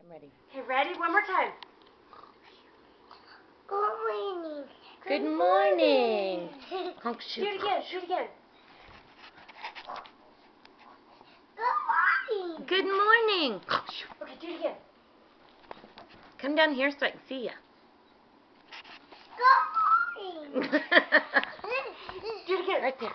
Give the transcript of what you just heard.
I'm ready. Okay, ready? One more time. Good morning. Good morning. Honk Shew. Do it again. Do it again. Good morning. Good morning. Okay, do it again. Come down here so I can see you. Good morning. Do it again. Right there.